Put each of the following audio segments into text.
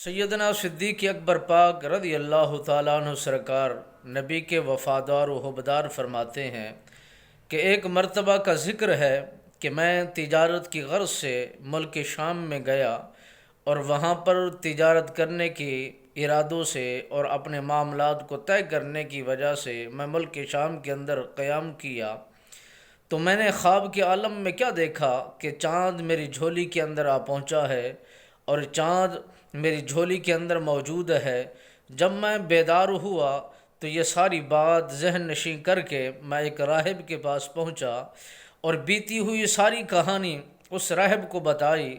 سیدنا صدیق اکبر پاک رضی اللہ تعالیٰ عنہ سرکار نبی کے وفادار و حبدار فرماتے ہیں کہ ایک مرتبہ کا ذکر ہے کہ میں تجارت کی غرض سے ملک شام میں گیا اور وہاں پر تجارت کرنے کی ارادوں سے اور اپنے معاملات کو طے کرنے کی وجہ سے میں ملک شام کے اندر قیام کیا تو میں نے خواب کے عالم میں کیا دیکھا کہ چاند میری جھولی کے اندر آ پہنچا ہے اور چاند میری جھولی کے اندر موجود ہے۔ جب میں بیدار ہوا تو یہ ساری بات ذہن نشین کر کے میں ایک راہب کے پاس پہنچا اور بیتی ہوئی ساری کہانی اس راہب کو بتائی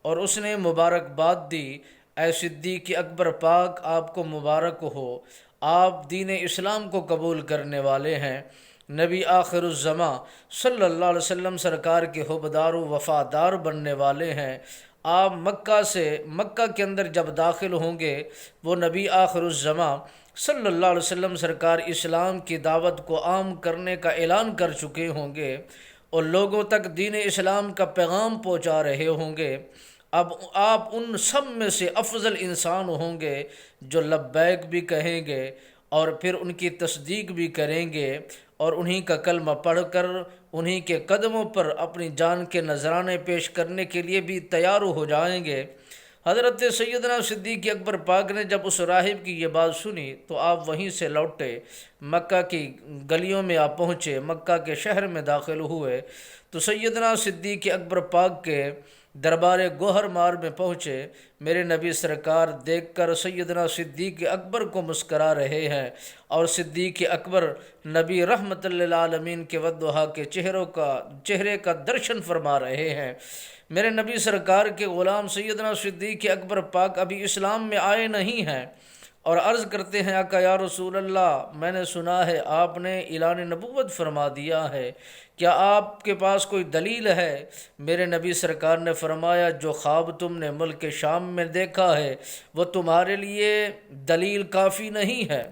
اور اس نے مبارکباد دی۔ اے صدیق اکبر پاک، آپ کو مبارک ہو، آپ دین اسلام کو قبول کرنے والے ہیں، نبی آخر الزماں صلی اللہ علیہ وسلم سرکار کے حبدار و وفادار بننے والے ہیں۔ آپ مکہ کے اندر جب داخل ہوں گے، وہ نبی آخر الزماں صلی اللہ علیہ وسلم سرکار اسلام کی دعوت کو عام کرنے کا اعلان کر چکے ہوں گے اور لوگوں تک دین اسلام کا پیغام پہنچا رہے ہوں گے۔ اب آپ ان سب میں سے افضل انسان ہوں گے جو لبیک بھی کہیں گے اور پھر ان کی تصدیق بھی کریں گے اور انہی کا کلمہ پڑھ کر انہی کے قدموں پر اپنی جان کے نذرانے پیش کرنے کے لیے بھی تیار ہو جائیں گے۔ حضرت سیدنا صدیق اکبر پاک نے جب اس راہب کی یہ بات سنی تو آپ وہیں سے لوٹے، مکہ کی گلیوں میں آپ پہنچے، مکہ کے شہر میں داخل ہوئے تو سیدنا صدیق اکبر پاک کے دربار گوہر مار میں پہنچے۔ میرے نبی سرکار دیکھ کر سیدنا صدیق اکبر کو مسکرا رہے ہیں اور صدیق اکبر نبی رحمت للعالمین کے والضحیٰ کے چہرے کا درشن فرما رہے ہیں۔ میرے نبی سرکار کے غلام سیدنا صدیق اکبر پاک ابھی اسلام میں آئے نہیں ہیں اور عرض کرتے ہیں، آقا یا رسول اللہ، میں نے سنا ہے آپ نے اعلان نبوت فرما دیا ہے، کیا آپ کے پاس کوئی دلیل ہے؟ میرے نبی سرکار نے فرمایا، جو خواب تم نے ملک شام میں دیکھا ہے وہ تمہارے لیے دلیل کافی نہیں ہے۔